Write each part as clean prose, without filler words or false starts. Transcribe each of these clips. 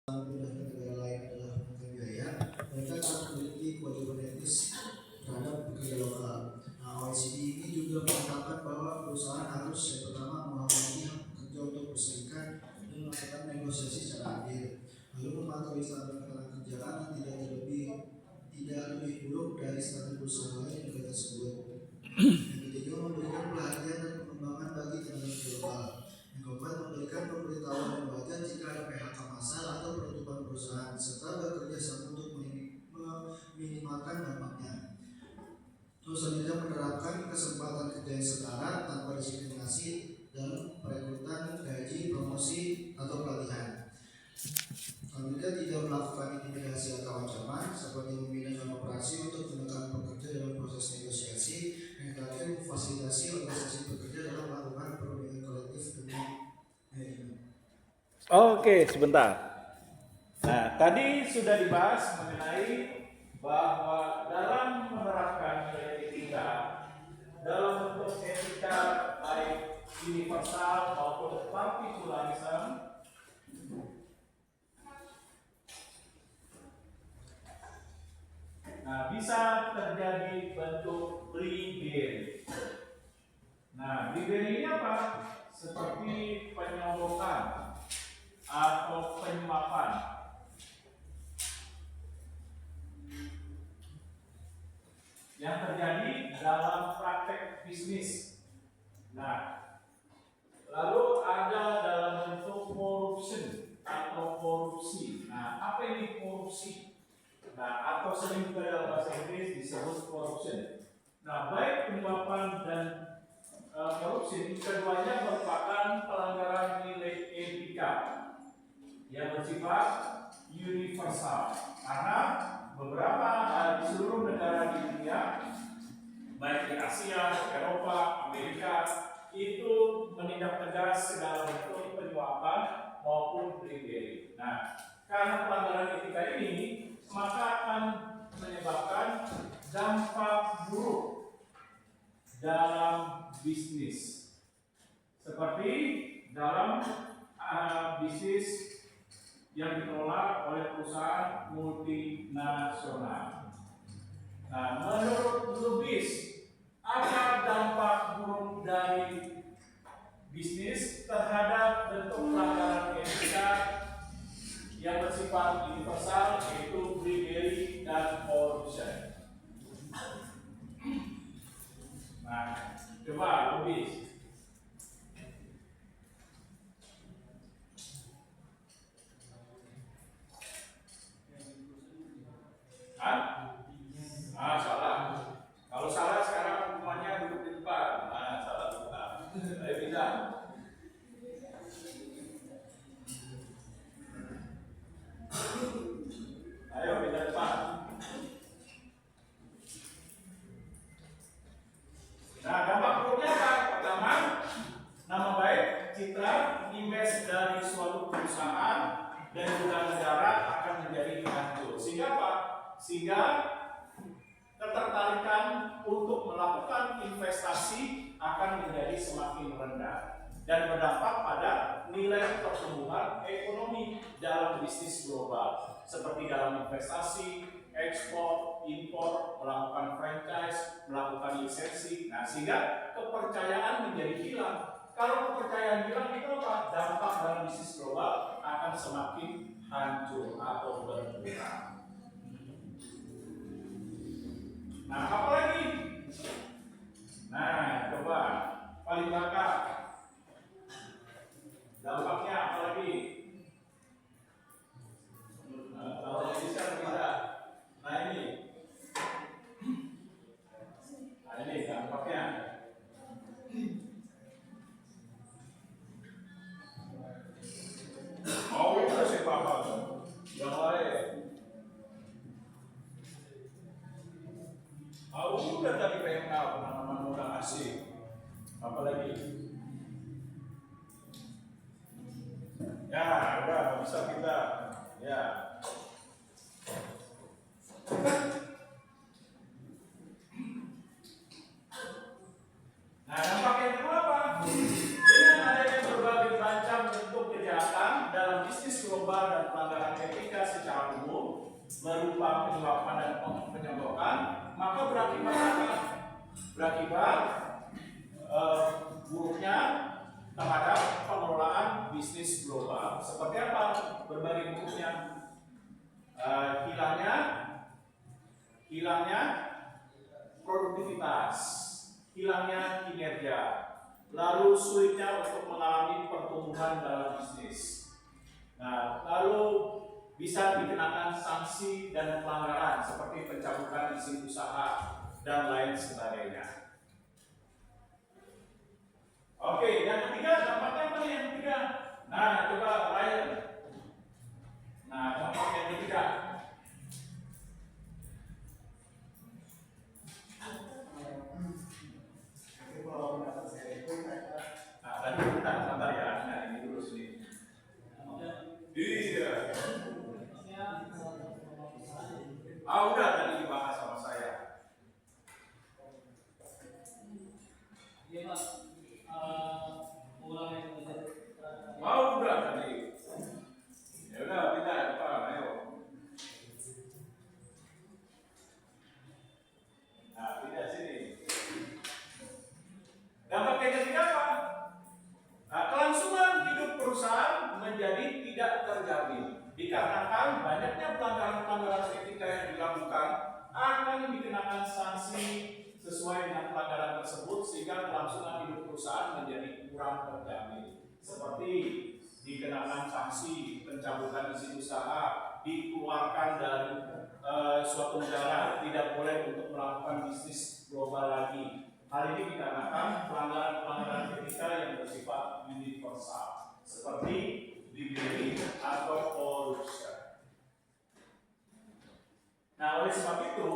negara lain adalah mengenai biaya, mereka akan memiliki kewajiban etis terhadap pekerja lokal. Nah, OECD ini juga mengatakan bahwa perusahaan harus yang pertama menghormati hak pekerja untuk berserikat dan melakukan negosiasi secara adil, lalu mematuhi standar ketenagakerjaan yang tidak lebih buruk dari standar perusahaan lain di negara tersebut. Yang ketiga, memberikan pelatihan dan pengembangan bagi tenaga kerja lokal. Yang keempat, memberikan pemberitahuan yang wajar jika ada PHK massal atau penutupan perusahaan, serta bekerja sama untuk meminimalkan dampaknya. Terus selanjutnya, menerapkan kesempatan kerja yang setara tanpa diskriminasi dalam perekrutan, gaji, promosi, atau pelatihan. Selanjutnya, tidak melakukan intimidasi atau ancaman seperti memindahkan operasi untuk menekan pekerja dalam proses negosiasi. Yang terakhir, memfasilitasi organisasi pekerja dalam melakukan perundingan kolektif demi manajemen. Oke, sebentar. Nah, tadi sudah dibahas mengenai bahwa dalam menerapkan nilai etika dalam bentuk etika baik universal maupun partikularisme, nah, bisa terjadi bentuk bribery. Nah, bribery ini apa? Seperti penyogokan atau penyuapan. Yang terjadi dalam praktek bisnis. Nah, lalu ada dalam bentuk corruption atau korupsi. Nah, apa ini korupsi? Nah, atau sering juga dalam bahasa Inggris disebut corruption. Nah, baik penyuapan dan korupsi keduanya merupakan pelanggaran nilai etika yang bersifat universal, karena beberapa di seluruh negara di dunia, baik di Asia, Eropa, Amerika, itu menindak tegas segala bentuk penyuapan maupun bribery. Nah, karena pelanggaran etika ini, maka akan menyebabkan dampak buruk dalam bisnis, seperti dalam bisnis yang dikelola oleh perusahaan multinasional. Nah, menurut Lubis, apa dampak buruk dari bisnis terhadap bentuk pelanggaran etika yang bersifat universal, yaitu bribery dan corruption? Nah, coba Lubis. Salah. Kalau salah sekarang hukumannya duduk di depan. Salah juga. Ayo bisa. Ayo pindah depan. Nah, dampak buruknya apa? Pertama, nama baik, citra, image dari suatu perusahaan dan juga negara akan menjadi hancur. Sehingga apa? Sehingga ketertarikan untuk melakukan investasi akan menjadi semakin rendah dan berdampak pada nilai pertumbuhan ekonomi dalam bisnis global, seperti dalam investasi, ekspor, impor, melakukan franchise, melakukan lisensi. Nah, sehingga kepercayaan menjadi hilang. Kalau kepercayaan hilang, itu apa? Dampak dalam bisnis global akan semakin hancur atau berkurang. Nah, apa lagi? Nah, coba paling belakang. Dampaknya apa lagi? Kalau bisa tidak. Nah, ini. Nah, ini dampaknya. Oh, itu sih paham. Yang lain. Sudah tadi PMK, penanaman modal asing. Apalagi? Ya, udah bisa kita. Ya. Nah, dampak yang kedua apa? Dengan adanya berbagai macam bentuk kejahatan dalam bisnis global dan dan pelanggaran etika secara umum berupa penyuapan dan penyoglokan, maka berakibat apa? Berakibat buruknya terhadap pengelolaan bisnis global. Seperti apa berbagai buruknya? Hilangnya produktivitas, hilangnya kinerja, lalu sulitnya untuk mengalami pertumbuhan dalam bisnis. Nah, lalu bisa dikenakan sanksi dan pelanggaran seperti pencabutan izin usaha dan lain sebagainya. Oke, yang ketiga dampaknya apa nih yang ketiga? Nah, coba Ryan. Nah, dampak yang ketiga. Nah, tadi kita sabar ya. Nah, ini dulu sini. Iya. Udah tadi dibahas sama saya. Iya Pak, Udah tadi. Ya udah, tidak Pak, ayo. Nah, tidak sini. Dampak yang ketiga apa? Nah, kelangsungan hidup perusahaan menjadi tidak terjamin dikarenakan banyaknya pelanggaran-pelanggaran etika yang dilakukan akan dikenakan sanksi sesuai dengan pelanggaran tersebut sehingga kelangsungan hidup perusahaan menjadi kurang terjamin. Seperti dikenakan sanksi pencabutan izin usaha, dikeluarkan dari suatu negara, tidak boleh untuk melakukan bisnis global lagi. Hal ini dikarenakan pelanggaran-pelanggaran etika yang bersifat universal, seperti bribery atau korupsi. Nah, oleh sebab itu,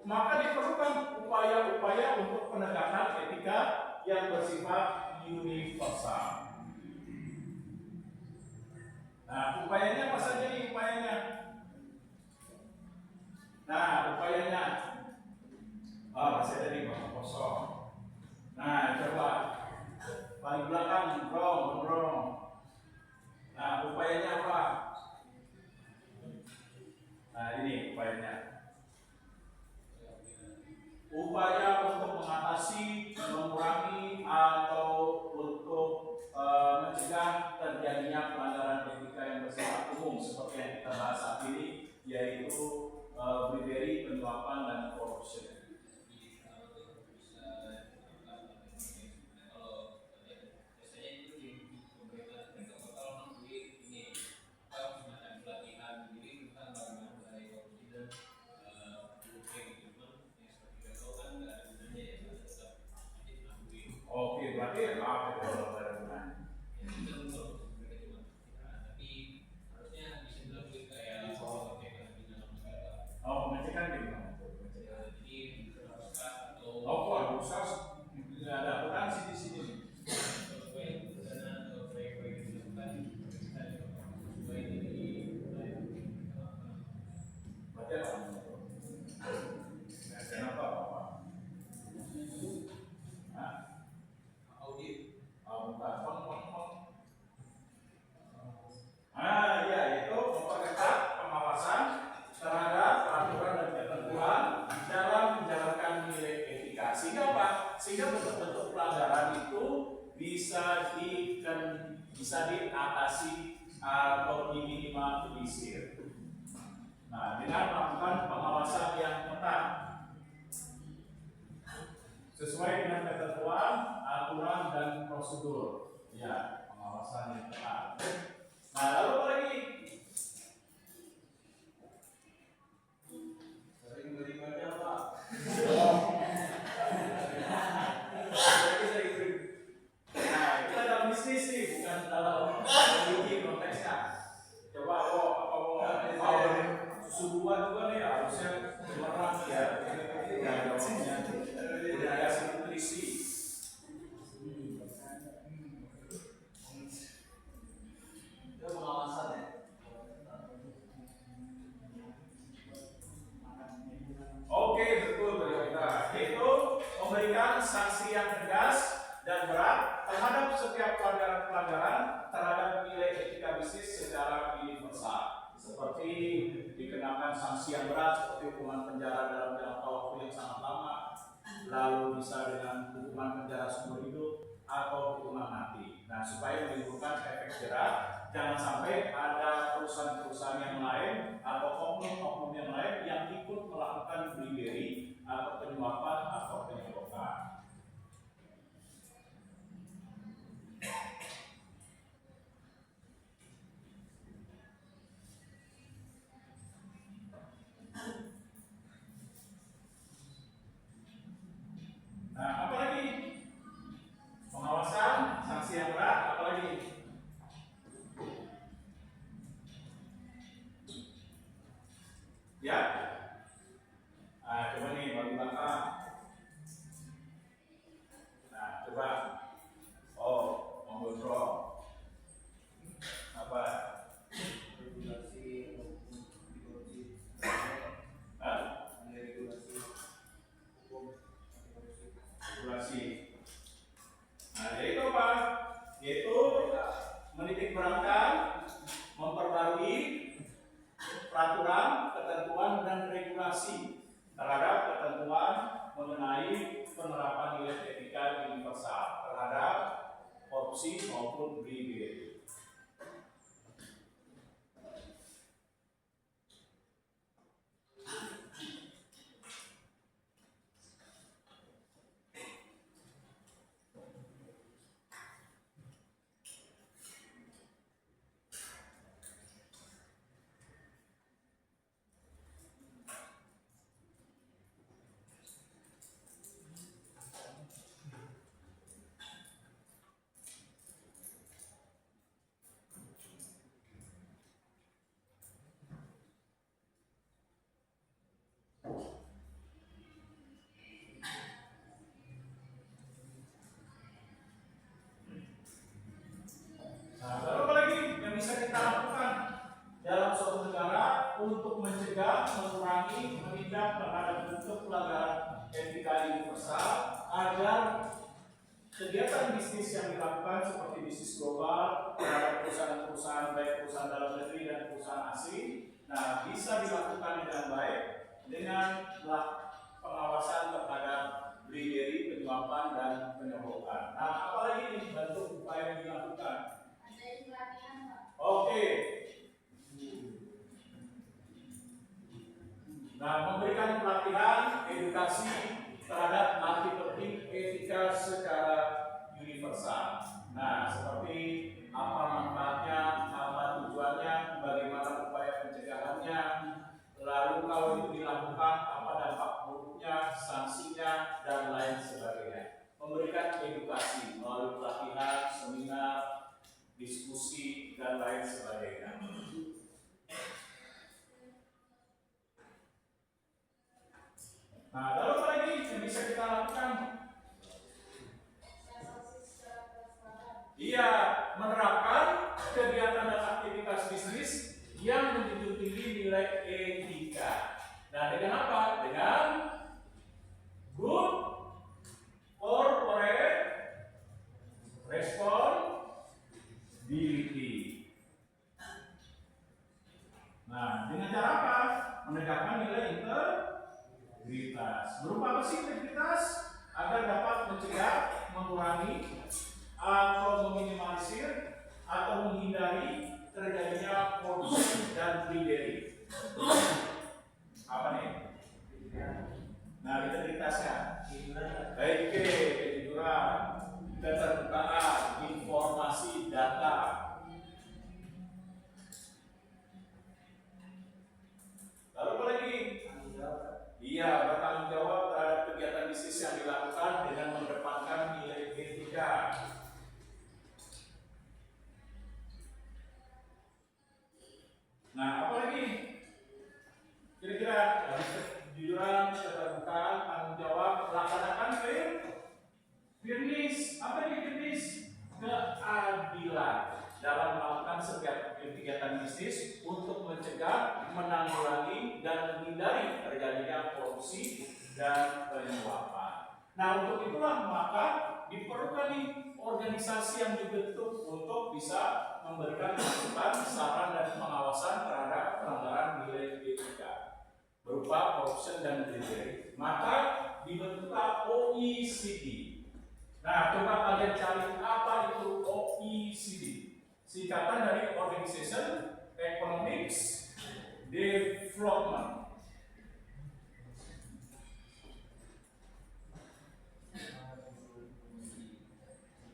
maka diperlukan upaya-upaya untuk penegakan etika yang bersifat universal. Nah, upayanya apa saja nih upayanya? Nah, upayanya masih ada di bawah kosong. Nah, coba paling belakang gondrong. Nah, upayanya apa? Nah, ini upayanya. Upaya untuk mengatasi, mengurangi atau untuk mencegah terjadinya pelanggaran etika yang bersifat umum seperti yang kita bahas saat ini, yaitu bribery, penyuapan dan korupsi. Oke, berarti apa itu hubungan? Pengecekan gimana? Kalau bisa nggak ada akuntansi di sini. Berarti apa? Kenapa apa? Ya, itu memperketat pengawasan terhadap peraturan dan ketentuan dalam menjalankan nilai etika. Sehingga apa? Sehingga bentuk-bentuk pelanggaran itu bisa diatasi atau diminimalisir. Nah, dengan melakukan pengawasan yang ketat sesuai dengan ketentuan, aturan dan prosedur. Ya, pengawasan yang ketat. Nah, lalu apa lagi? Sering beribadah, Pak. Nah, kita dalam bisnis nih, bukan dalam memiliki konteksnya. Coba mau susu buah juga nih harusnya merah ya. Budaya nutrisi. Itu pengawasan ya. yang berat seperti hukuman penjara dalam jangka waktu yang sangat lama, lalu bisa dengan hukuman penjara seumur hidup atau hukuman mati. Nah, supaya menimbulkan efek jerah, jangan sampai ada perusahaan-perusahaan yang lain atau oknum-oknum yang lain yang ikut melakukan bribery atau penyuapan atau penyerobotan. Nah, apalagi pengawasan, sanksi yang berat, apalagi ya. Nah, coba nih bagi belakang. Nah, coba. Oh, mengontrol apa? Regulasi korupsi. Hah? Regulasi hukum korupsi. Regulasi. Nah, yaitu apa? Yaitu menitik beratkan, memperbarui peraturan, ketentuan, dan regulasi terhadap ketentuan mengenai penerapan nilai etika universal terhadap korupsi maupun bribery. Nah, lalu apa lagi yang bisa kita lakukan dalam suatu negara untuk mencegah, mengurangi, menindak terhadap bentuk pelanggaran etika universal agar kegiatan bisnis yang dilakukan seperti bisnis global terhadap perusahaan-perusahaan baik perusahaan dalam negeri dan perusahaan asing, nah bisa dilakukan dengan baik dengan pengawasan terhadap bribery, penyuapan dan penyogokkan. Nah, apalagi nih bentuk upaya yang dilakukan? Oke. Nah, memberikan pelatihan, edukasi terhadap arti penting etika secara universal. Nah, seperti apa manfaatnya, apa tujuannya, bagaimana upaya pencegahannya, lalu kalau itu dilakukan apa dampak buruknya, sanksinya, dan lain sebagainya. Memberikan edukasi melalui pelatihan, seminar, diskusi, dan lain sebagainya. Nah, lalu apa lagi yang bisa kita lakukan? Iya, menerapkan kegiatan dan aktivitas bisnis yang menjunjung tinggi nilai etika. Nah, dengan apa? Dengan good corporate responsibility. Nah, dengan cara apa? Menegakkan nilai integritas. Berupa apa sih integritas? Agar dapat mencegah, mengurangi, atau meminimalisir, atau menghindari terjadinya korupsi dan bribery. Apa nih? Nah, integritasnya. Baik, kejujuran, keterbukaan, informasi, data. Lalu apa lagi? Iya, bertanggung jawab terhadap kegiatan bisnis yang dilakukan dengan mengedepankan nilai etika. Nah, apa lagi? Kira-kira kejujuran, keterbukaan, tanggung jawab, melaksanakan fairness. Apa ini fairness? Keadilan dalam melakukan setiap kegiatan bisnis untuk mencegah, menanggulangi, dan menghindari terjadinya korupsi dan penyuapan. Nah, untuk itulah maka diperlukan nih organisasi yang dibentuk untuk bisa memberikan masukan, saran, dan pengawasan terhadap pelanggaran nilai etika. berupa corruption dan bribery, maka dibentuklah OECD. Nah, coba kalian cari apa itu OECD. Singkatan dari Organization Economics Development.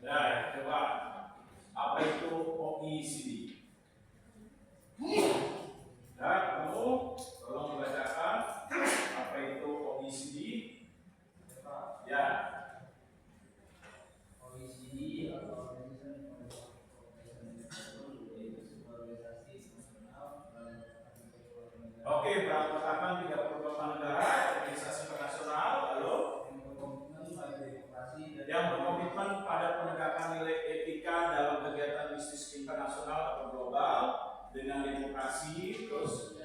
Nah, coba apa itu OECD? Nah, kamu tolong membacakan apa itu OECD. Ya. OECD atau Organization yaitu sebuah organisasi nasional Oke, beranggotakan 38 negara, organisasi internasional, lalu yang berkomitmen pada penegakan nilai etika dalam kegiatan bisnis internasional atau global dengan demokrasi, terus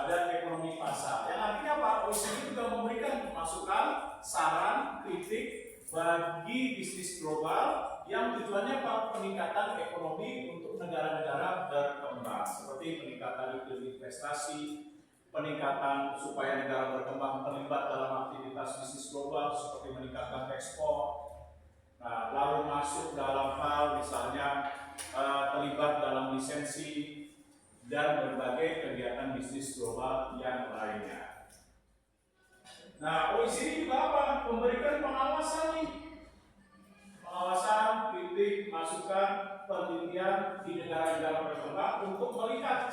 dan ekonomi pasar. Yang artinya apa? OECD juga memberikan masukan, saran, kritik bagi bisnis global yang tujuannya apa? Peningkatan ekonomi untuk negara-negara berkembang, seperti peningkatan iklim investasi, peningkatan supaya negara berkembang terlibat dalam aktivitas bisnis global seperti meningkatkan ekspor. Nah, lalu masuk dalam hal misalnya terlibat dalam lisensi dan berbagai kegiatan bisnis global yang lainnya. Nah, OECD juga apa? Memberikan pengawasan nih. Pengawasan, kritik, masukan, penelitian di negara-negara berkembang untuk melihat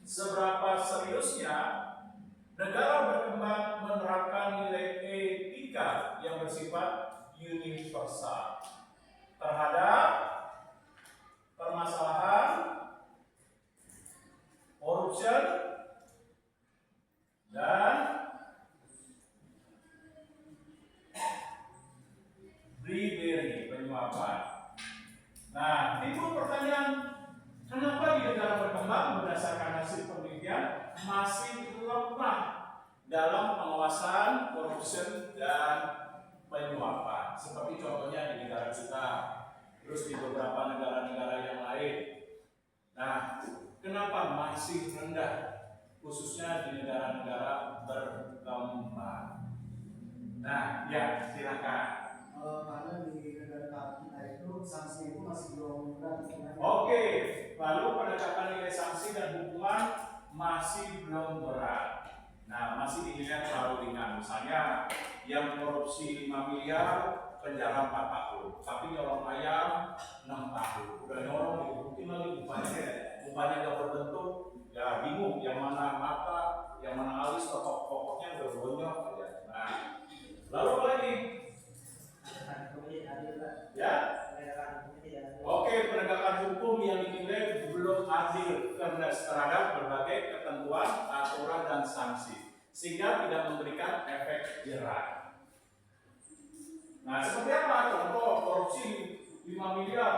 seberapa seriusnya negara berkembang menerapkan nilai etika yang bersifat universal terhadap permasalahan corruption dan bribery, penyuapan. Nah, timbul pertanyaan, kenapa di negara berkembang berdasarkan hasil penelitian masih lemah dalam pengawasan corruption dan penyuapan? Seperti contohnya di negara kita, terus di beberapa negara-negara yang lain. Nah, kenapa masih rendah, khususnya di negara-negara berkembang? Nah, ya silakan. Karena di negara kita itu sanksi itu masih belum berat. Oke, lalu penegakan nilai sanksi dan hukuman masih belum berat. Nah, masih dinilai terlalu ringan. Misalnya, yang korupsi 5 miliar penjara 4 tahun, tapi nyolong ayam 6 tahun. Udah nyolong dihukum lagi upahnya nggak berbentuk, ya bingung yang mana mata, yang mana alis, pokoknya udah bonyok aja. Nah, lalu apa lagi? Ya? Oke, penegakan hukum yang dinilai belum adil terhadap berbagai ketentuan, aturan, dan sanksi, sehingga tidak memberikan efek jerah. Nah, seperti apa? Contoh korupsi 5 miliar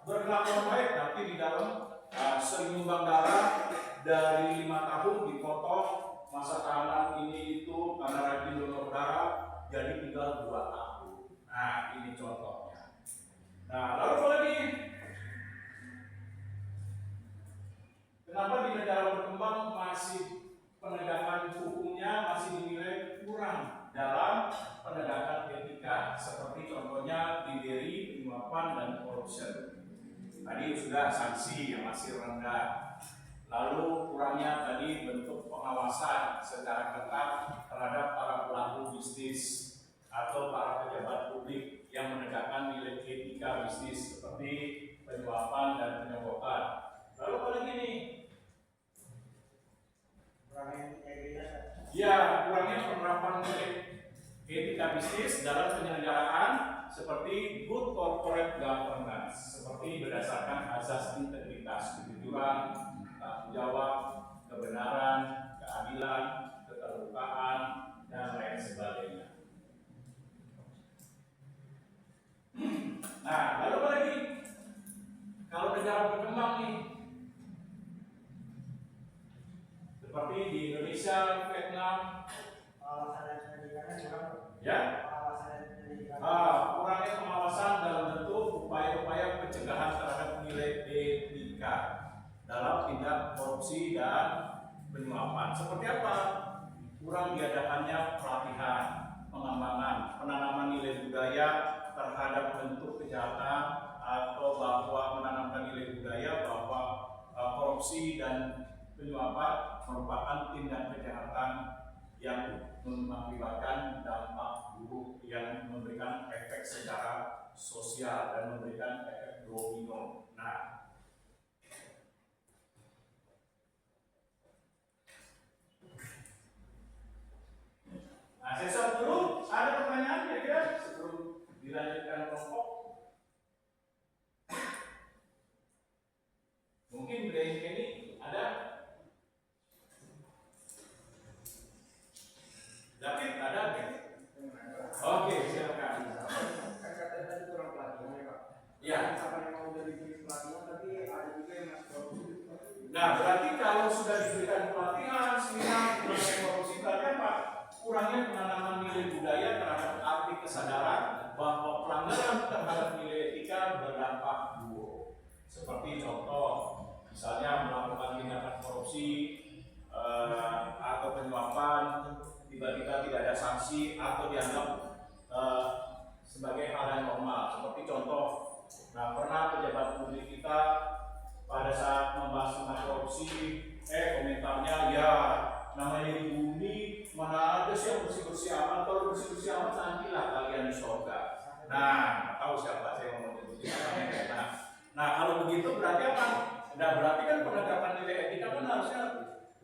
berkelakuan baik, tapi di dalam sering nyumbang darah dari 5 tahun dipotong masa tahanan ini itu karena rajin donor darah jadi tinggal 2 tahun. Nah, ini contohnya. Nah, lalu apa lagi? Kenapa di negara berkembang masih penegakan hukumnya masih dinilai kurang dalam penegakan etika, seperti contohnya bribery, penyuapan, dan corruption. Tadi sudah sanksi yang masih rendah. Lalu kurangnya tadi bentuk pengawasan secara ketat terhadap para pelaku bisnis atau para pejabat publik yang menegakkan nilai etika bisnis seperti penyuapan dan penyogokan. Lalu apa lagi nih? Ya, kurangnya penerapan nilai etika bisnis dalam penyelenggaraan seperti good corporate governance, seperti berdasarkan azas integritas, kejujuran, tanggung jawab, kebenaran, keadilan, keterbukaan, dan lain sebagainya. Nah, lalu apa lagi? Kalau negara berkembang nih, seperti di Indonesia, Vietnam, ya, kurangnya pengawasan dalam bentuk upaya-upaya pencegahan terhadap nilai etika dalam tindak korupsi dan penyuapan. Seperti apa? Kurang diadakannya pelatihan, pengembangan, penanaman nilai budaya terhadap bentuk kejahatan, atau bahwa menanamkan nilai budaya bahwa korupsi dan penyuapan merupakan tindak kejahatan yang mengakibatkan dampak buruk yang memberikan efek secara sosial dan memberikan efek domino. Nah, saya stop dulu. Ada pertanyaan kira-kira sebelum dilanjutkan kelompok? Mungkin dari ini ada? David, ada? Oke, silakan. Kan katanya tadi kurang pelatihan ya Pak. Ya. Misalkan memang udah diberi pelatihan tapi ada juga yang masih korupsi. Nah, berarti kalau sudah diberikan pelatihan, seminar mengenai korupsi, berarti apa? Kurangnya penanaman nilai budaya terhadap arti kesadaran bahwa pelanggaran terhadap nilai etika berdampak buruk. Seperti contoh, misalnya melakukan tindakan korupsi atau penyuapan, tiba-tiba tidak ada sanksi atau dianggap sebagai hal yang normal. Seperti contoh, nah pernah pejabat publik kita pada saat membahas tentang korupsi, komentarnya ya namanya di bumi mana ada sih yang bersih-bersih amat, kalau bersih-bersih amat nantilah kalian di surga. Nah, tahu siapa saya mau menyebutnya. Nah kalau begitu berarti apa? Nah berarti kan penegakan nilai etika kan harusnya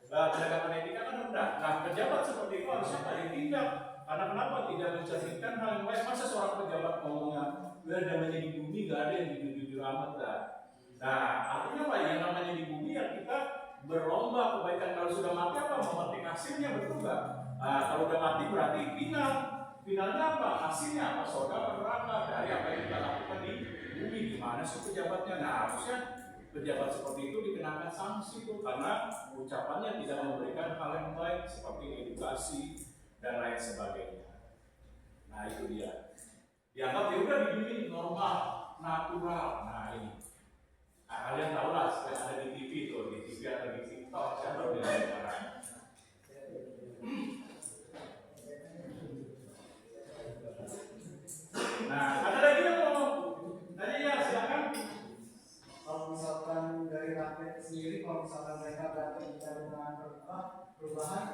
penegakan etika kan rendah. Nah pejabat seperti itu harusnya paling tindak. Karena kenapa tidak mencerminkan hal yang baik? Masa seorang pejabat ngomongnya namanya di bumi gak ada yang jujur-jujur amat dah. Nah artinya apa? Yang namanya di bumi ya kita berlomba kebaikan. Kalau sudah mati apa? Memetik hasilnya, betul nggak? Nah kalau udah mati berarti finalnya apa? Hasilnya apa? Surga atau neraka dari apa yang kita lakukan di bumi. Gimana sih pejabatnya? Nah harusnya pejabat seperti itu dikenakan sanksi tuh karena ucapannya tidak memberikan hal yang baik seperti edukasi dan lain sebagainya. Nah itu dia. Dianggap ya udah di bumi normal, natural. Nah ini. Nah, kalian tahu lah, ada di TV tuh, di TV atau di TikTok, siapa udah sekarang. Nah, ada lagi yang ngomong? Tadi ya, silakan. Kalau misalkan dari rakyat sendiri, kalau misalkan mereka berantem dengan perubahan,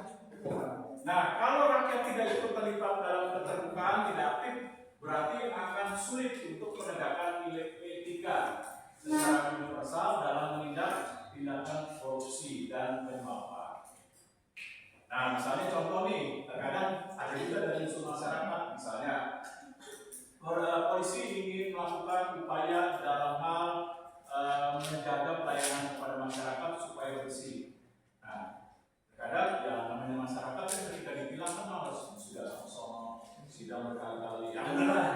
Nah, kalau rakyat tidak ikut terlibat dalam keterbukaan, tidak aktif, berarti akan sulit untuk menegakkan nilai etika secara universal dalam menindak tindakan korupsi dan penyuapan. Nah, misalnya contoh nih, terkadang ada juga dari unsur masyarakat, misalnya polisi ingin melakukan upaya dalam hal menjaga pelayanan kepada masyarakat supaya bersih. Nah, terkadang ya namanya masyarakat kan ketika dibilang kan harus sudah sama-sama sidang berkali-kali, ya udahlah,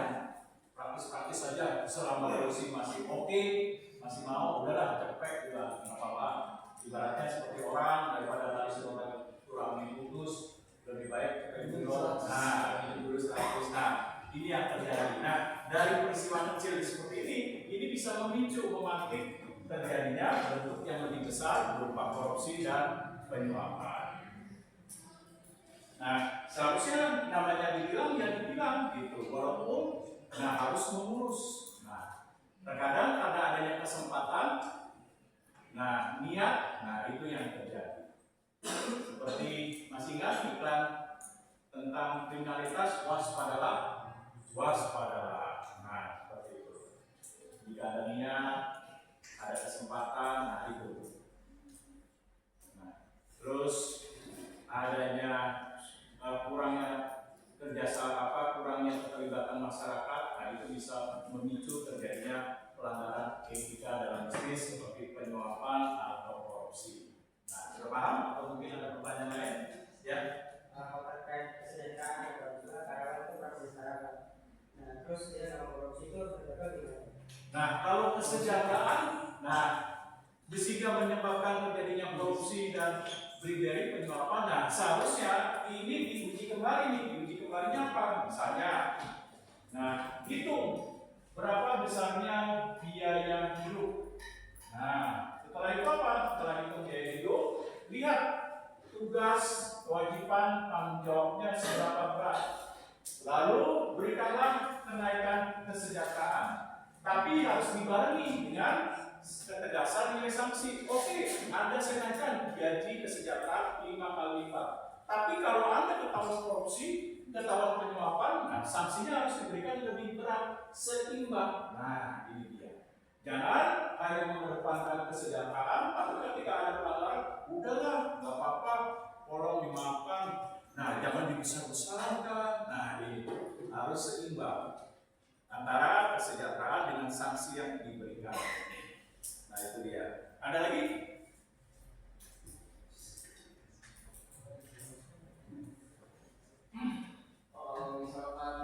praktis-praktis saja selama polisi masih oke, masih mau, udahlah cepet juga nggak apa-apa. Ibaratnya seperti orang daripada lari sudah kurang diputus, lebih baik kita dulu. Nah, ini dulu status. Nah, ini yang terjadi. Nah, dari peristiwa kecil seperti ini bisa memicu memantik terjadinya bentuk yang lebih besar berupa korupsi dan penyuapan. Nah, seharusnya namanya dibilang ya dibilang gitu, walaupun harus mengurus. Nah, terkadang karena adanya kesempatan, niat, itu yang terjadi. Seperti masih ingat iklan tentang kriminalitas, waspadalah. Nah, seperti itu. Jika ada niat, ada kesempatan, itu. Nah, terus adanya kurangnya kerjasama, kurangnya keterlibatan masyarakat, itu bisa memicu terjadinya pelanggaran etika dalam bisnis seperti penyuapan atau korupsi. Nah, sudah paham atau mungkin ada pertanyaan lain? Ya. kalau terkait kesejahteraan kalau juga karyawan itu pasti masyarakat. Nah, terus dia sama korupsi itu terjaga gimana? Nah, kalau kesejahteraan, sehingga menyebabkan terjadinya korupsi dan bribery penyuapan. Seharusnya ini diuji kembali nih. Diuji kembalinya apa? Misalnya, hitung berapa besarnya biaya hidup. Setelah itu apa? Setelah hitung biaya hidup, lihat tugas, kewajiban, tanggung jawabnya seberapa berat. Lalu berikanlah kenaikan kesejahteraan, tapi harus dibarengi dengan ketegasan nilai sanksi. Oke, Anda saya naikkan gaji kesejahteraan 5 kali lipat. Tapi kalau Anda ketahuan korupsi, ketahuan penyuapan, nah sanksinya harus diberikan lebih berat, seimbang. Nah, ini dia. Jangan hanya mengedepankan kesejahteraan, tapi ketika ada pelanggaran, udahlah, nggak apa-apa, tolong dimaafkan. Nah, jangan dibesar-besarkan. Nah, ini harus seimbang antara kesejahteraan dengan sanksi yang diberikan. Nah, itu dia. Ada lagi? Kalau misalkan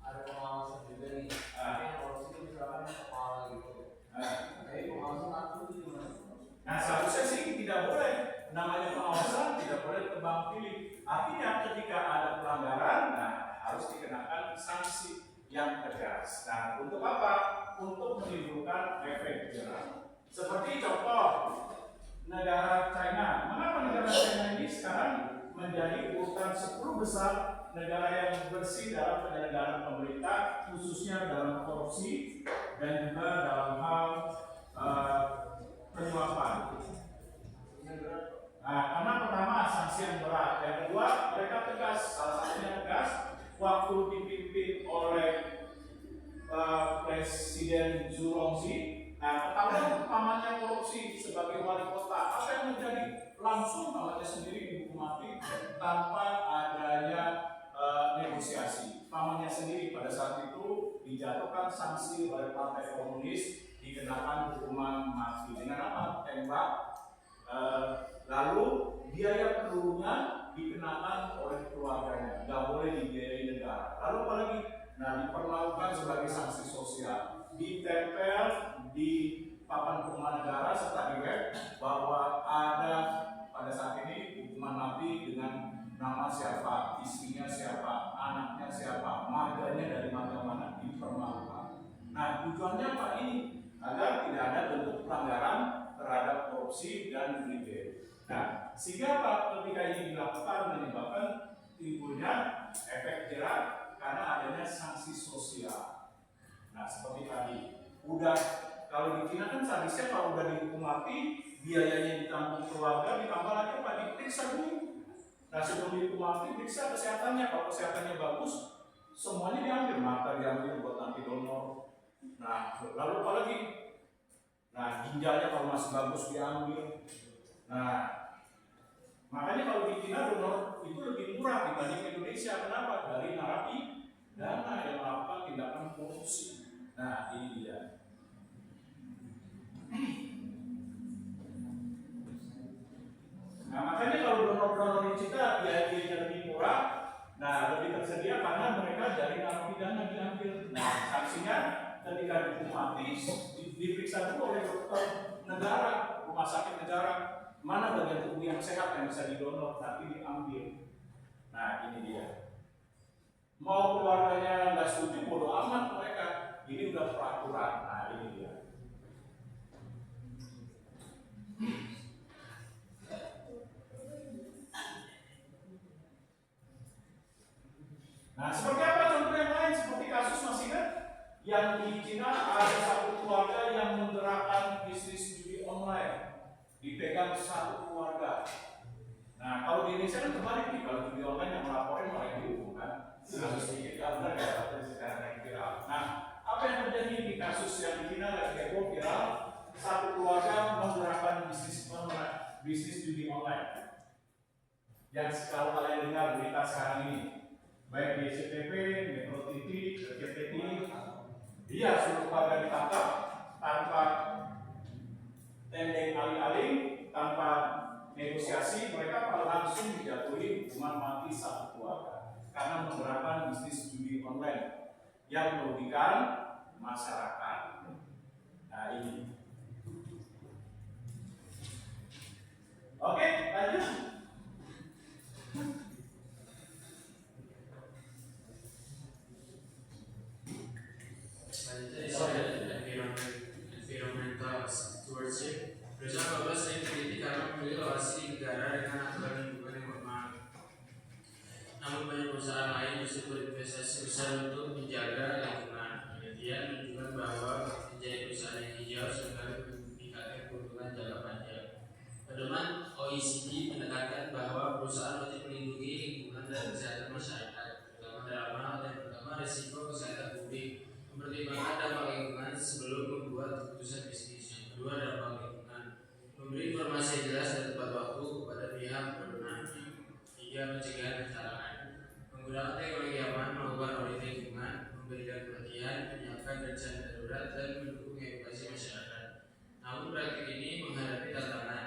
ada pengawasan juga nih, yang korupsi itu misalkan kepala gitu. Tapi pengawasan aku itu gimana? Nah, seharusnya sih tidak boleh. Namanya pengawasan tidak boleh tebang pilih. Artinya ketika ada pelanggaran, nah harus dikenakan sanksi yang tegas. Nah, untuk apa? Untuk menimbulkan efek jerah. Seperti contoh negara China. Mengapa negara China ini sekarang menjadi urutan 10 besar negara yang bersih dalam penyelenggaraan pemerintah, khususnya dalam korupsi dan juga dalam hal penyuapan. Nah, karena pertama sanksi yang berat, yang kedua mereka tegas. Salah satunya tegas waktu dipimpin oleh Presiden Zhu Rongji. Nah, ketahuan pamannya korupsi sebagai wali kota, apa yang menjadi? Langsung pamannya sendiri dihukum mati tanpa adanya negosiasi. Pamannya sendiri pada saat itu dijatuhkan sanksi oleh Partai Komunis, dikenakan hukuman mati dengan apa? Tembak. Lalu biaya pelurunya dikenakan oleh keluarganya, nggak boleh dibiayai negara. Lalu apalagi? Nah, diperlakukan sebagai sanksi sosial, ditempel di papan hukuman negara serta di web bahwa ada pada saat ini hukuman mati dengan nama siapa, istrinya siapa, anaknya siapa, marganya dari mana dipermalukan. Nah, tujuannya apa ini? Agar tidak ada bentuk pelanggaran terhadap korupsi dan kriminalitas. Nah, sehingga apa? Ketika ini dilakukan menyebabkan timbulnya efek jerah karena adanya sanksi sosial. Nah, seperti tadi, udah kalau di China kan seharusnya kalau udah dihukum mati, biayanya ditanggung keluarga, ditambah lagi apa? Diperiksa dulu. Nah, sebelum dihukum mati, periksa kesehatannya. Kalau kesehatannya bagus, semuanya diambil, mata diambil buat nanti donor. Nah, lalu apa lagi? Nah, ginjalnya kalau masih bagus diambil. Nah, makanya kalau di China donor itu lebih murah dibanding Indonesia. Kenapa? Dari narapidana yang melakukan tindakan korupsi. Nah, ini dia. Nah, makanya kalau donor-donor di kita biayanya lebih murah, nah lebih tersedia karena mereka dari narapidana diambil. Nah, sanksinya ketika dihukum mati diperiksa dulu oleh dokter negara, rumah sakit negara, mana bagian tubuh yang sehat yang bisa didonor, tapi diambil. Nah, ini dia. Mau keluarganya nggak setuju, bodo amat mereka. Ini udah peraturan. Nah, ini dia. Nah, seperti apa contoh yang lain? Seperti kasus masih kan? Yang di Cina ada satu keluarga yang menggerakkan bisnis judi online, dipegang satu keluarga. Nah, kalau di Indonesia kan kebalik nih, kalau judi online yang melaporin malah yang dihukum kan? Kasus sedikit kan benar ya, tapi sekarang yang viral. Nah, apa yang terjadi di kasus yang di Cina lagi heboh viral? Satu keluarga menggerakkan bisnis online, bisnis judi online. Yang kalau kalian dengar berita sekarang ini, baik di SCTV, Metro TV, RCTI, dia suruh keluarga ditangkap tanpa tendeng aling-aling, tanpa negosiasi, mereka langsung dijatuhi hukuman mati satu keluarga karena menggerakkan bisnis judi online yang merugikan masyarakat. Nah, ini. Oke, lanjut. Environmental stewardship. Berusaha 12 sering diteliti karena memilih lokasi negara dengan aturan lingkungan perusahaan lain justru berinvestasi besar untuk menjaga lingkungan. Penelitian menunjukkan bahwa menjadi perusahaan yang hijau seringkali meningkatkan keuntungan jangka panjang. Pedoman OECD menekankan bahwa perusahaan wajib melindungi lingkungan dan kesehatan masyarakat, terutama dalam hal yang pertama risiko kesehatan publik, mempertimbangkan dampak lingkungan sebelum membuat keputusan bisnis. Yang kedua, dampak lingkungan, memberi informasi yang jelas dan tepat waktu kepada pihak berwenang. Tiga, pencegahan kecelakaan, menggunakan teknologi aman, melakukan audit lingkungan, memberikan pelatihan, menyiapkan rencana darurat, dan mendukung edukasi masyarakat. Namun praktik ini menghadapi tantangan.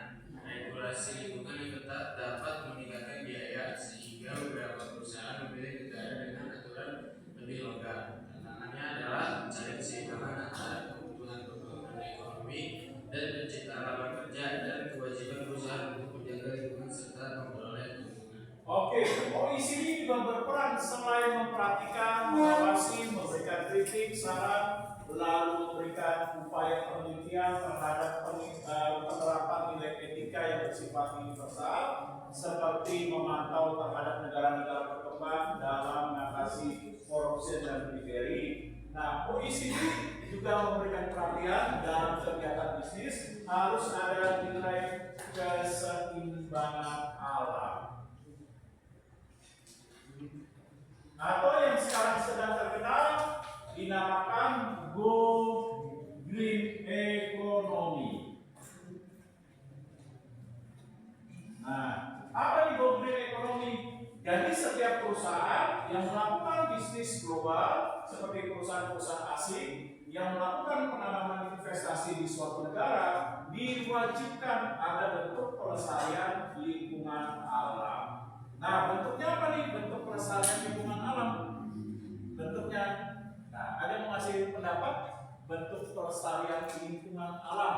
Regulasi lingkungan yang ketat dapat meningkatkan biaya sehingga beberapa perusahaan memilih negara dengan aturan lebih longgar. Tantangannya adalah mencari keseimbangan antara kebutuhan pembangunan ekonomi dan penciptaan lapangan kerja dan kewajiban perusahaan untuk menjaga lingkungan serta memperoleh keuntungan. Oke, OECD juga berperan selain memperhatikan, mengawasi, memberikan kritik, saran, lalu memberikan upaya penelitian terhadap penerapan nilai etika yang bersifat universal, seperti memantau terhadap negara-negara berkembang dalam mengatasi korupsi dan bribery. Nah, OECD juga memberikan perhatian dalam kegiatan bisnis harus ada nilai keseimbangan alam. Atau yang sekarang sedang terkenal dinamakan Go Green Economy. Nah, apa nih Go Green Economy? Jadi setiap perusahaan yang melakukan bisnis global seperti perusahaan-perusahaan asing yang melakukan penanaman investasi di suatu negara diwajibkan ada bentuk pelestarian lingkungan alam. Nah, bentuknya apa nih? Bentuk pelestarian lingkungan alam. Bentuknya, nah, ada yang mau ngasih pendapat bentuk pelestarian lingkungan alam?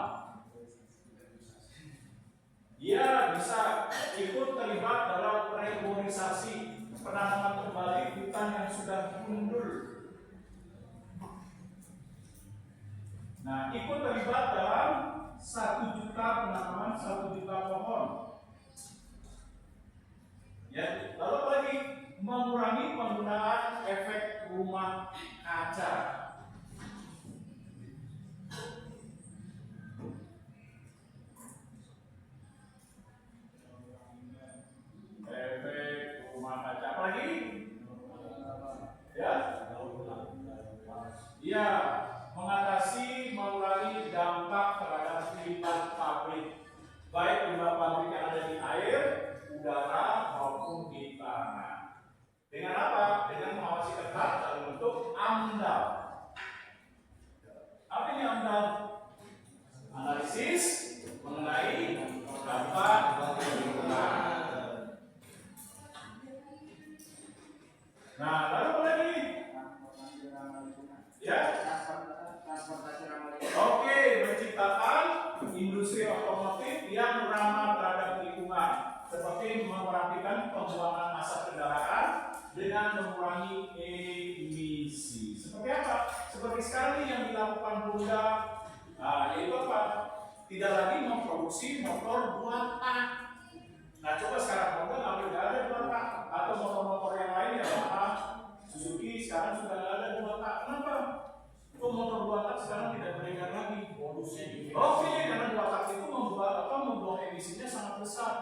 Ya, bisa ikut terlibat dalam reforestation, penanaman kembali hutan yang sudah gundul. Nah, ikut terlibat dalam 1 juta penanaman 1 juta pohon. Ya, lalu apa lagi? Mengurangi penggunaan efek rumah kaca. Efek rumah kaca. Apa lagi? Ya? Iya, mengatasi, mengurangi dampak terhadap limbah pabrik, baik limbah pabrik yang ada di air, udara maupun di tanah. Dengan apa? Dengan mengawasi ketat dalam bentuk AMDAL. Apa ini AMDAL? Analisis mengenai dampak lingkungan. Nah, lalu apa lagi? Ya. Oke, menciptakan industri otomotif yang ramah terhadap lingkungan, seperti memperhatikan pembuangan asap kendaraan dengan mengurangi emisi. Seperti apa? Seperti sekarang yang dilakukan Honda, yaitu apa? Tidak lagi memproduksi motor buatan. Nah, coba sekarang Honda nggak ada buatan, atau motor-motor yang lain ya, Suzuki sekarang sudah nggak ada buatan. Kenapa? Itu motor buatan sekarang tidak beredar lagi. Oke, karena buatan itu membuang emisinya sangat besar.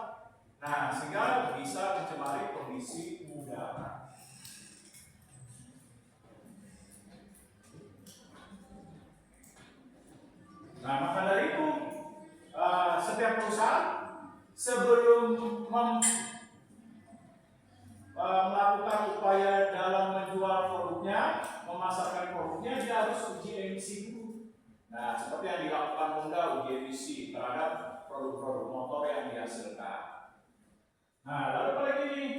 Nah, sehingga bisa mencemari kondisi udara. Nah, maka dari itu setiap perusahaan sebelum melakukan upaya dalam menjual produknya, memasarkan produknya, dia harus uji emisi dulu. Nah, seperti yang dilakukan Honda, uji emisi terhadap produk-produk motor yang dihasilkan. Nah, lalu apa lagi nih?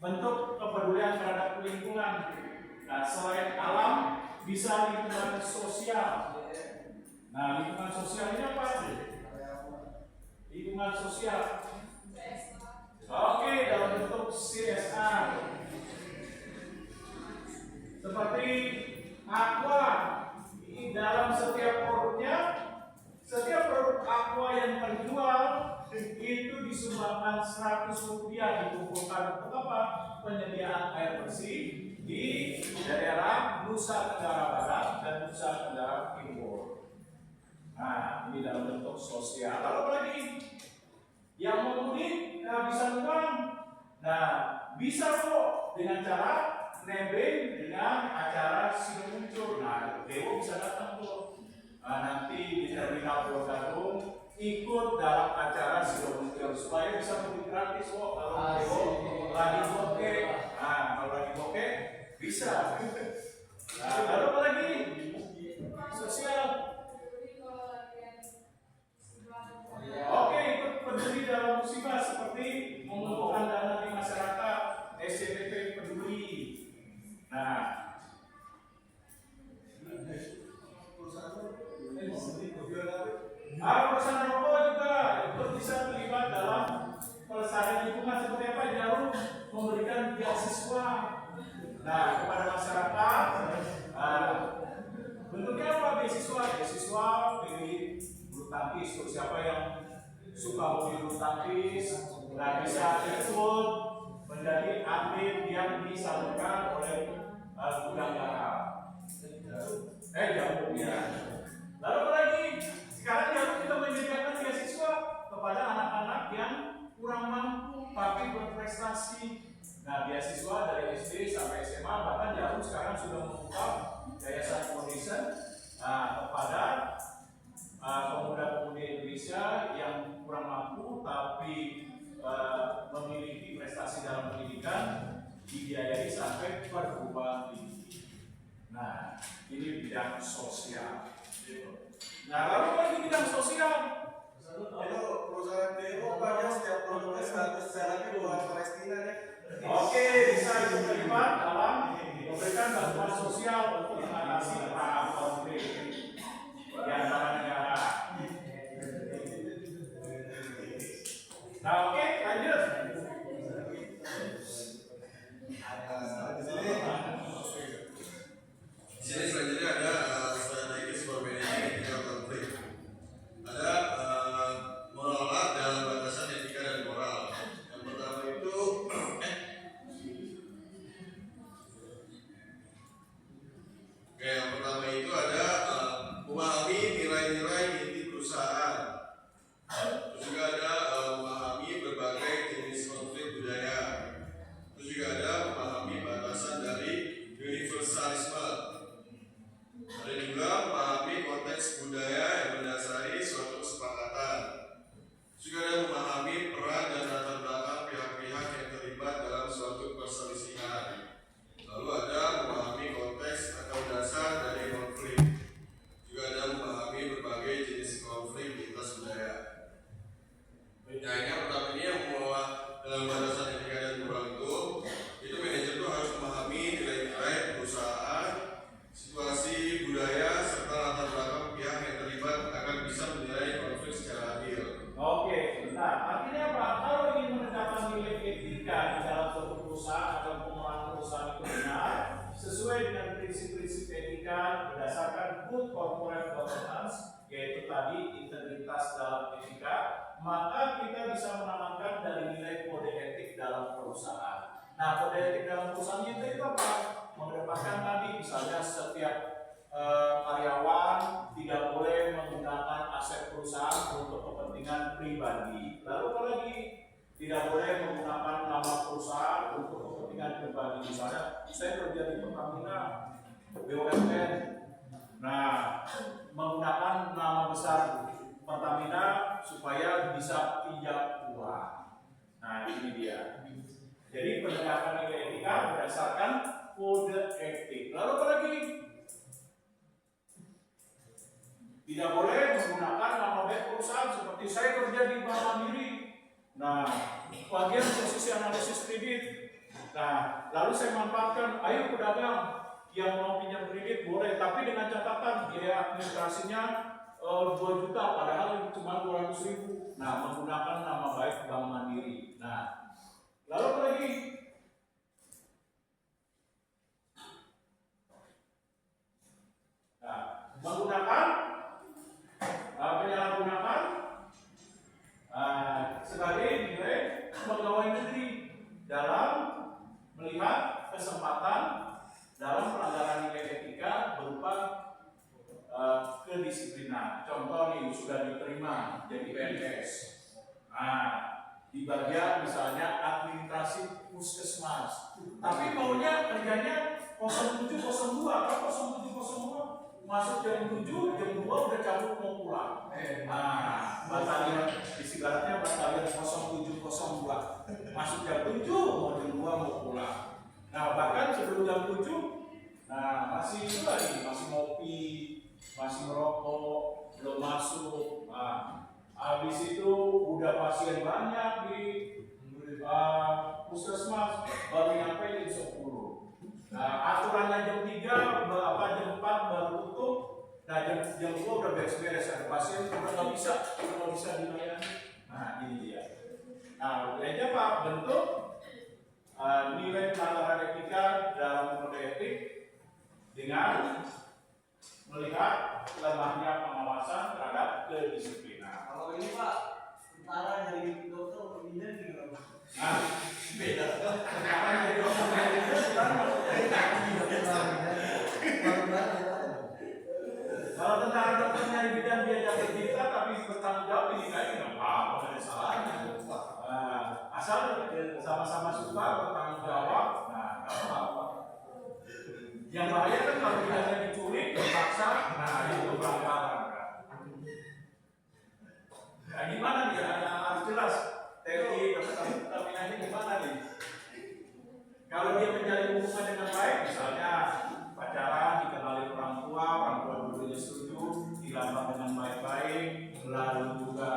Bentuk kepedulian terhadap lingkungan. Nah, selain alam, bisa lingkungan sosial. Nah, lingkungan sosial ini apa? Lingkungan sosial. Oke, dalam bentuk CSR. Seperti Aqua, dalam setiap produknya, setiap produk Aqua yang terjual itu disumbangkan 100 rupiah, dikumpulkan untuk apa? apa? Penyediaan air bersih di daerah Nusa Tenggara Barat dan Nusa Tenggara Timur. Nah, ini dalam bentuk sosial. Lalu apa lagi? Yang mau mudik kehabisan uang. Nah, bisa kok dengan cara nebeng dengan acara Sido Muncul. Nah, Dewo bisa datang tuh. Nanti di terminal Pulau Gadung ikut dalam acara Sido Muncul supaya bisa mudik gratis kok. Kalau Dewo lagi bokeh, kalau lagi bokeh bisa. Nah, lalu apa lagi? Sosial. Oke, ikut peduli dalam musibah seperti mengumpulkan dana di masyarakat, SCTP peduli. Nah, perusahaan rokok juga ikut bisa terlibat dalam pelestarian lingkungan seperti apa? Jarum memberikan beasiswa. Nah, kepada masyarakat. Bentuknya apa beasiswa? Beasiswa beli bulu tangkis. Untuk siapa yang suka hobi bulu tangkis, nah bisa ikut menjadi atlet yang disalurkan oleh gudang garam. Jarum ya. Lalu apa lagi? Sekarang Jarum kita menyediakan beasiswa kepada anak-anak yang kurang mampu tapi berprestasi. Nah, beasiswa dari SD sampai SMA, bahkan Jarum sekarang sudah membuka Yayasan Foundation kepada pemuda-pemudi Indonesia yang kurang mampu tapi memiliki prestasi dalam pendidikan, dibiayai sampai perguruan tinggi. Nah, ini bidang sosial. Nah, lalu lagi bidang sosial. Itu perusahaan Dewo banyak setiap produknya 100 jalan ke luar Palestina ya. Oke, bisa ikut terlibat dalam memberikan bantuan sosial untuk mengatasi perang konflik di antara negara. Nah, oke, lanjut. Di sini selanjutnya ada strategis for managing ethical conflict. Ada mengelola dalam batasan etika dan moral. Yang pertama itu yang pertama itu ada memahami nilai-nilai inti perusahaan. Terus juga ada memahami berbagai jenis konflik budaya. Terus juga ada memahami batasan dari universalisme. Ada juga memahami konteks budaya yang mendasari suatu kesepakatan. Juga ada memahami peran dan latar belakang pihak-pihak yang terlibat dalam suatu perselisihan. Lalu ada memahami konteks atau dasar dari konflik. Juga ada memahami berbagai jenis konflik lintas budaya. Nah, ini yang pertama ini yang mengelola dalam batasan etika dan moral itu manajer itu harus memahami nilai-nilai perusahaan, situasi budaya serta latar belakang pihak yang terlibat agar bisa menilai konflik secara adil. Oke, bentar. Artinya apa? Kalau ingin menegakkan nilai etika di dalam suatu perusahaan atau pengelolaan perusahaan itu benar, sesuai dengan prinsip-prinsip etika berdasarkan good corporate governance, yaitu tadi integritas dalam etika, maka kita bisa menanamkan dari nilai kode etik dalam perusahaan. Nah, kode etik dalam perusahaan itu apa? Mengedepankan tadi misalnya setiap karyawan tidak boleh menggunakan aset perusahaan untuk kepentingan pribadi. Lalu apa lagi? Tidak boleh menggunakan nama perusahaan untuk kepentingan pribadi. Misalnya, saya kerja di Pertamina, BUMN. Nah, menggunakan nama besar Pertamina supaya bisa pinjam uang. Nah, ini dia. Jadi penegakan nilai etika berdasarkan kode etik. Lalu apa lagi? Tidak boleh menggunakan nama baik perusahaan seperti saya kerja di Bank Mandiri. Nah, bagian posisi analisis kredit. Nah, lalu saya manfaatkan, ayo pedagang yang mau pinjam kredit boleh, tapi dengan catatan biaya administrasinya 2 juta, padahal cuma 200.000. Nah, menggunakan nama baik Bank Mandiri. Nah, lalu apa lagi? Nah, menggunakan penyalahgunaan sebagai nilai pegawai negeri dalam sudah diterima jadi PNS. Nah, di bagian misalnya administrasi puskesmas, tapi maunya kerjanya 0702 atau 0702 masuk jam 7, jam 2 udah cabut mau pulang. Nah, batalion istilahnya batalion 0702 masuk jam 7 mau jam 2 mau pulang. Nah, bahkan sebelum jam 7 nah masih itu lagi, masih ngopi, masih merokok, belum masuk. Nah, habis itu udah pasien banyak di puskesmas, baru nyampe jam 10. Nah, aturannya jam 3, jam 4 baru tutup. Nah, jam 2 udah beres-beres, ada pasien udah nggak bisa dilayani. Nah, ini dia. Nah, aja Pak, bentuk nilai pelanggaran etika dalam kode etik dengan melihat lemahnya pengawasan terhadap kedisiplinan. Kalau ini Pak, tentara dari dokter untuk bidan gimana Pak? Nah, beda. Tentara dari dokter dari bidan sekarang kalau tentara dokter dari bidan dia jaga kita tapi bertanggung jawab ini kayak nggak apa-apa, nggak ada salahnya. Asal sama-sama suka bertanggung jawab, nah nggak apa-apa. Yang bahaya kan kalau bidannya diculik, dipaksa, nah itu pelanggaran. Nah, gimana nih? Harus jelas. Teori pertamina gimana nih? Kalau dia menjalin hubungan dengan baik, misalnya pacaran, dikenali orang tua dulunya setuju, dilamar dengan baik-baik, lalu juga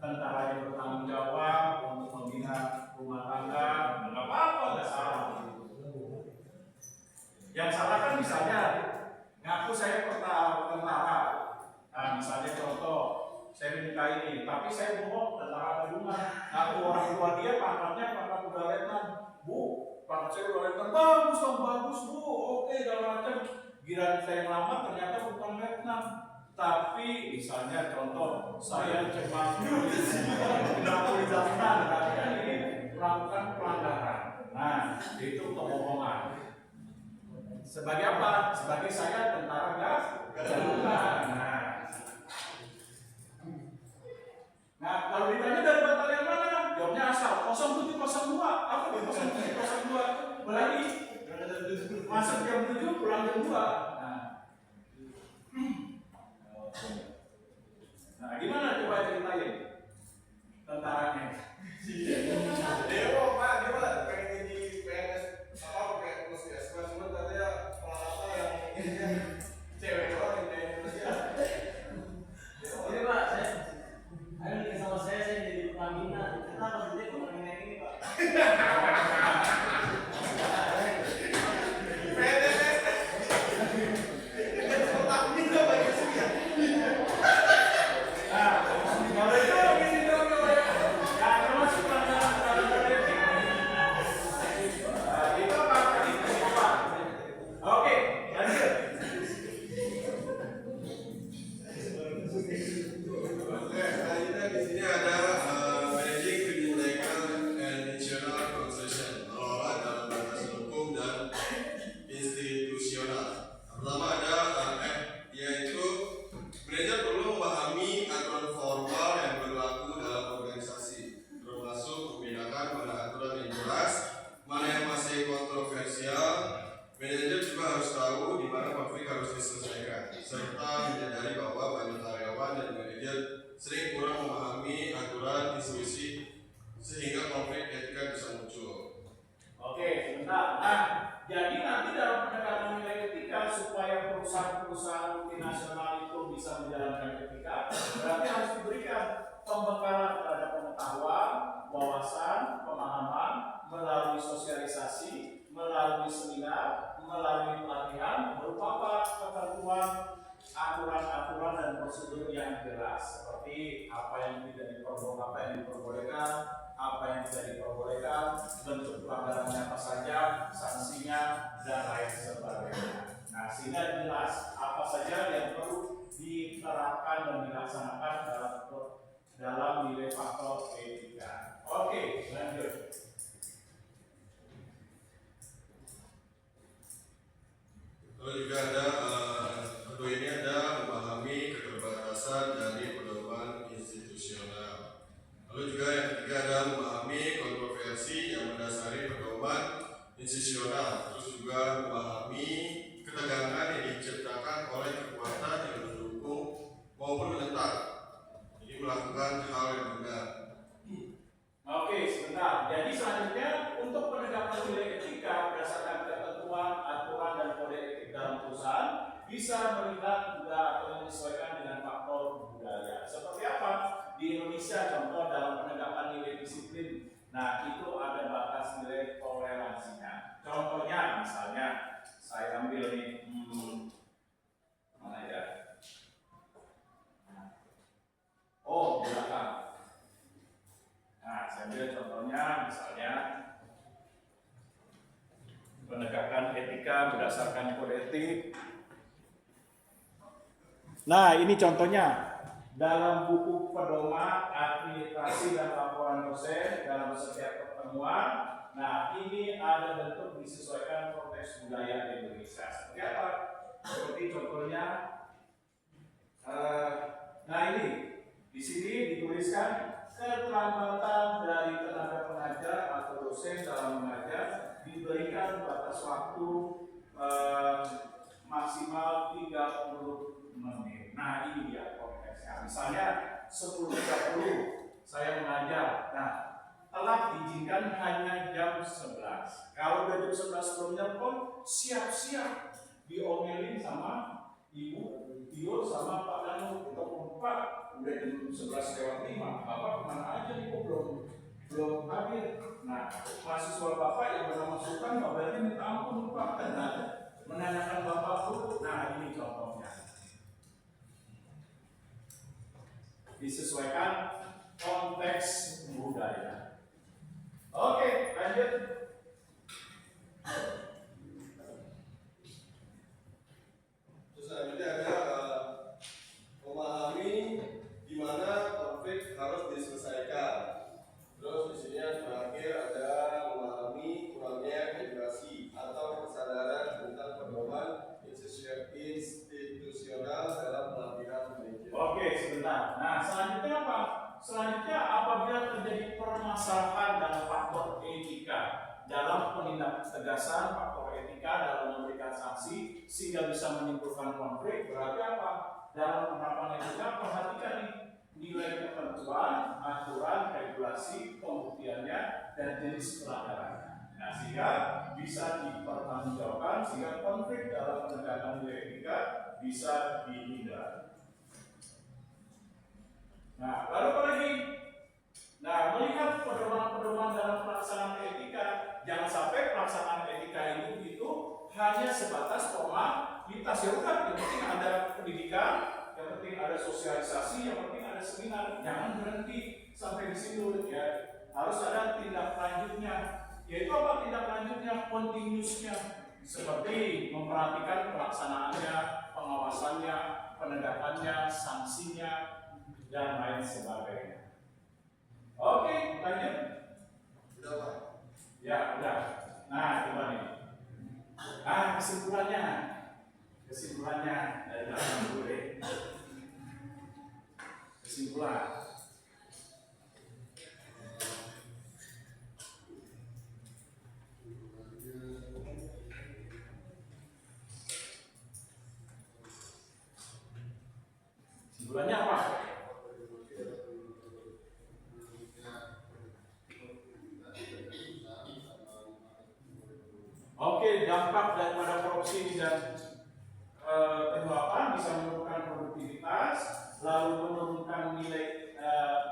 tentaranya bertanggung jawab untuk membina rumah tangga, nggak apa-apa, nggak salah. Yang salah kan misalnya ngaku saya tentara, nah misalnya contoh saya menikahi ini, tapi saya bohong tentara gabungan, ngaku orang tua dia pangkatnya pangkat udah letnan, bu, pangkat saya udah letnan, bagus dong, bagus bu, oke segala macam. Giliran saya melamar ternyata bukan letnan, tapi misalnya contoh saya cuma di daftar, tapi kan ini melakukan pelanggaran. Nah, itu kebohongan. Sebagai apa? Sebagai saya tentara gabungan. Nah, kalau ditanya dari batalion mana? Jawabnya asal 0702. Apa itu 0702? Berarti masuk jam 7, pulang jam 2. Nah, gimana coba ceritain tentaranya? Dewo Pak, gimana? Pengen jadi PNS apa kayak puskesmas, cuma katanya pengalaman yang ini cewek doang yang kayak Indonesia. Ini Pak, saya nikah sama saya jadi Pertamina. Kenapa maksudnya Pertamina ini Pak? Perusahaan multinasional itu bisa menjalankan etika, berarti harus diberikan pembekalan terhadap pengetahuan, wawasan, pemahaman melalui sosialisasi, melalui seminar, melalui pelatihan berupa apa? Ketentuan, aturan-aturan dan prosedur yang jelas, seperti apa yang tidak diperbolehkan, apa yang diperbolehkan, apa yang tidak diperbolehkan, bentuk pelanggarannya apa saja, sanksinya, dan lain sebagainya. Nah, sehingga jelas apa saja yang perlu diterapkan dan dilaksanakan dalam nilai faktor etika. Oke, lanjut. Lalu juga ada kedua ini ada memahami keterbatasan dari Lalu juga yang ketiga adalah memahami kontroversi yang mendasari pedoman institusional, terus juga memahami ketegangan yang diciptakan oleh kekuatan yang mendukung maupun menentang. Jadi melakukan hal yang benar. Oke, sebentar. Jadi selanjutnya untuk penegakan nilai etika berdasarkan ketentuan, aturan, dan kode etik dalam perusahaan bisa melihat juga atau menyesuaikan dengan faktor budaya. Seperti apa? Di Indonesia contoh dalam penegakan nilai disiplin. Nah, itu ada batas nilai toleransinya. Contohnya misalnya saya ambil nih mana ya? Oh, belakang. Nah, saya ambil contohnya misalnya penegakan etika berdasarkan kode etik. Nah, ini contohnya dalam buku pedoman administrasi dan laporan dosen dalam setiap pertemuan. Nah, ini ada bentuk disesuaikan konteks budaya Indonesia. Seperti apa? Seperti contohnya, nah ini di sini dituliskan keterlambatan dari tenaga pengajar atau dosen dalam mengajar diberikan batas waktu maksimal 30 menit. Nah, ini dia konteksnya. Misalnya 10.30 saya mengajar. Nah, telat diizinkan hanya jam 11. Kalau udah jam 11 belum nelpon, siap-siap diomelin sama ibu, Tio sama Pak Danu. Pak, udah jam 11:05, Bapak kemana aja nih, kok belum hadir? Nah, mahasiswa Bapak yang bernama Sultan, berarti minta ampun Pak, dan menanyakan Bapak dulu. Nah, ini contohnya. Disesuaikan konteks budaya. Oke, lanjut. Terus selanjutnya ada memahami di mana konflik harus diselesaikan. Terus di sini yang terakhir ada memahami kurangnya edukasi atau kesadaran tentang pedoman institusional dalam pelatihan manajer. Oke, sebentar. Nah, selanjutnya apa? Selanjutnya apabila terjadi permasalahan dan faktor etika dalam penindak tegasan faktor etika dalam memberikan sanksi sehingga bisa menimbulkan konflik, berarti apa? Dalam penerapan etika perhatikan nih nilai ketentuan, aturan, regulasi, pembuktiannya, dan jenis pelanggarannya. Nah, sehingga bisa dipertanggungjawabkan sehingga konflik dalam penegakan nilai etika bisa dihindari. Nah, lalu apa lagi? Nah, melihat pedoman-pedoman dalam pelaksanaan etika, jangan sampai pelaksanaan etika itu hanya sebatas formalitas. Ya udah, yang penting ada pendidikan, yang penting ada sosialisasi, yang penting ada seminar. Jangan berhenti sampai di situ ya. Harus ada tindak lanjutnya. Yaitu apa tindak lanjutnya? Continuousnya. Seperti memperhatikan pelaksanaannya, pengawasannya, penegakannya, sanksinya, dan lain sebagainya. Oke, lanjut. Udah Pak? Ya, udah. Nah, coba nih. Kesimpulannya dari belakang dulu deh. Kesimpulan. Kesimpulannya apa? Oke, dampak daripada korupsi dan penyuapan bisa menurunkan produktivitas, lalu menurunkan nilai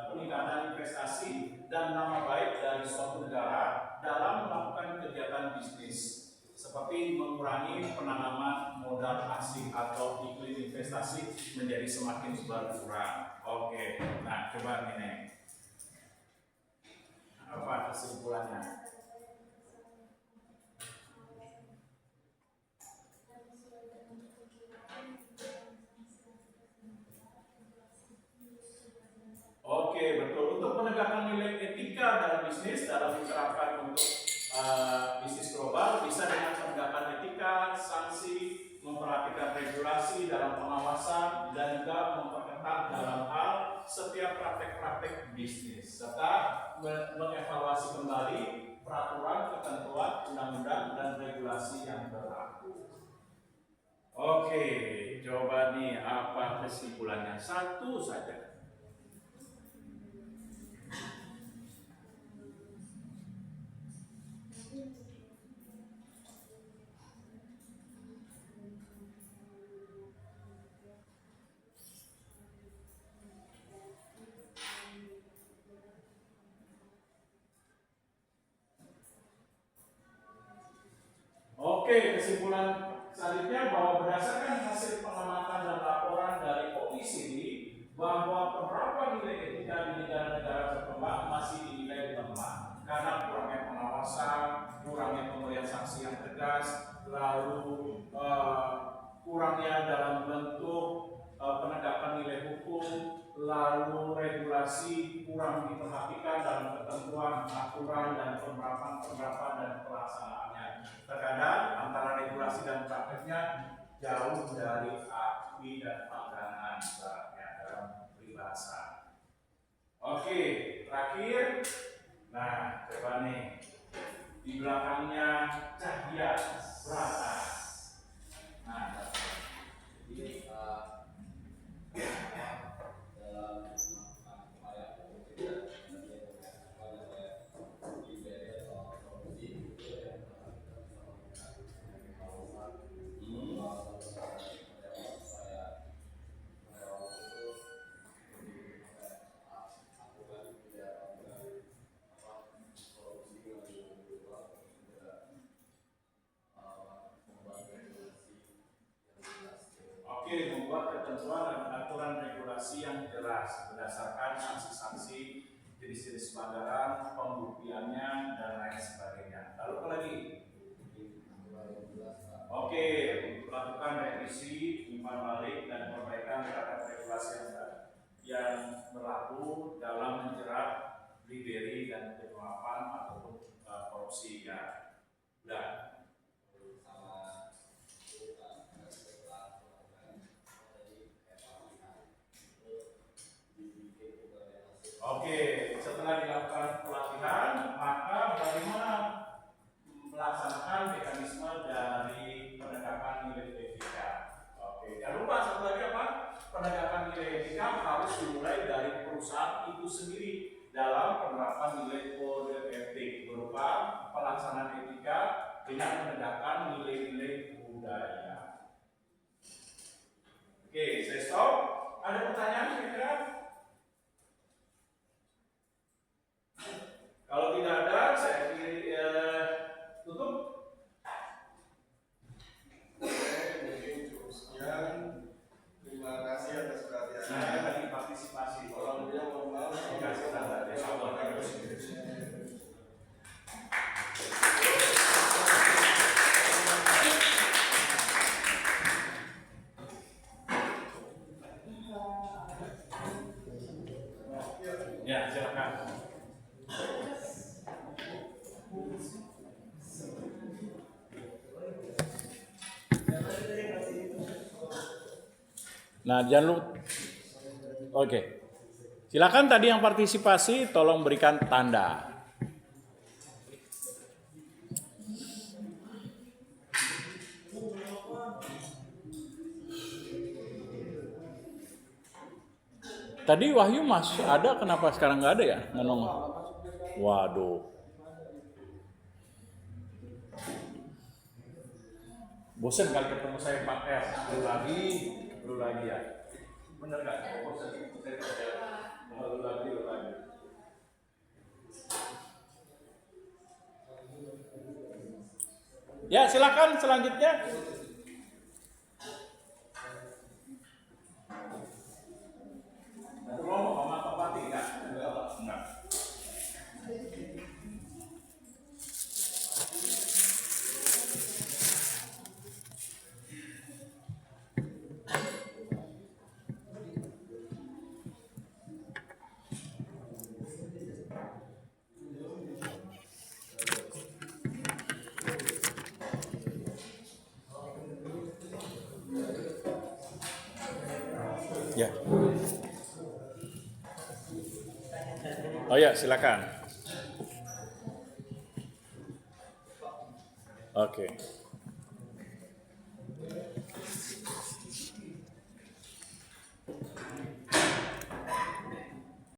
peningkatan investasi dan nama baik dari suatu negara dalam melakukan kegiatan bisnis, seperti mengurangi penanaman modal asing atau iklim investasi menjadi semakin berkurang. Oke, nah coba ini apa kesimpulannya? Oke, betul. Untuk penegakan nilai etika dalam bisnis, dalam diterapkan untuk bisnis global, bisa dengan penegakan etika, sanksi, memperhatikan regulasi dalam pengawasan, dan juga memperketat dalam hal setiap praktek-praktek bisnis serta mengevaluasi kembali peraturan, ketentuan, undang-undang dan regulasi yang berlaku. Oke, coba nih apa kesimpulannya? Satu saja. Oke, kesimpulan selanjutnya bahwa berdasarkan hasil pengamatan dan laporan dari OECD bahwa penerapan nilai etika di negara-negara berkembang masih dinilai lemah karena kurangnya pengawasan, kurangnya pemberian sanksi yang tegas, lalu kurangnya dalam bentuk penegakan nilai hukum, lalu regulasi kurang diperhatikan dalam ketentuan, aturan dan penerapan dan pelaksanaannya. Terkadang antara regulasi dan prakteknya jauh dari akui dan pandangan dalam peribahasa. Oke, terakhir, nah coba nih di belakangnya cahaya berata. Nah, jadi membuat ketentuan dan aturan regulasi yang jelas berdasarkan sanksi-sanksi, jenis-jenis pelanggaran, pembuktiannya dan lain sebagainya. Lalu apa lagi? Oke, melakukan revisi, umpan balik dan perbaikan terhadap regulasi yang berlaku dalam menjerat bribery dan penyuapan ataupun korupsi ya. Dan oke, setelah dilakukan pelatihan, maka bagaimana melaksanakan mekanisme dari penegakan nilai etika? Oke, jangan lupa satu lagi apa? Penegakan nilai etika harus dimulai dari perusahaan itu sendiri dalam penerapan nilai kode etik berupa pelaksanaan etika dengan menegakkan nilai-nilai budaya. Oke, saya stop. Ada pertanyaan kira-kira? Kalau tidak ada, saya tutup. Mungkin cukup sekian. Terima kasih atas perhatiannya. Saya tadi partisipasi. Kalau dia mau maaf, Dikasih tanda. Ya, silakan. Nah, jangan lupa. Oke. Silakan tadi yang partisipasi tolong berikan tanda. Tadi Wahyu masih ada, kenapa sekarang nggak ada ya? Nongol. Waduh. Bosan kali ketemu saya Pak R. Lu lagi ya. Bener nggak? Bosan. Lu lagi. Ya, silakan selanjutnya. Ngomong sama Pak Pati enggak? Enggak. Ya. Oh ya, silakan. Oke.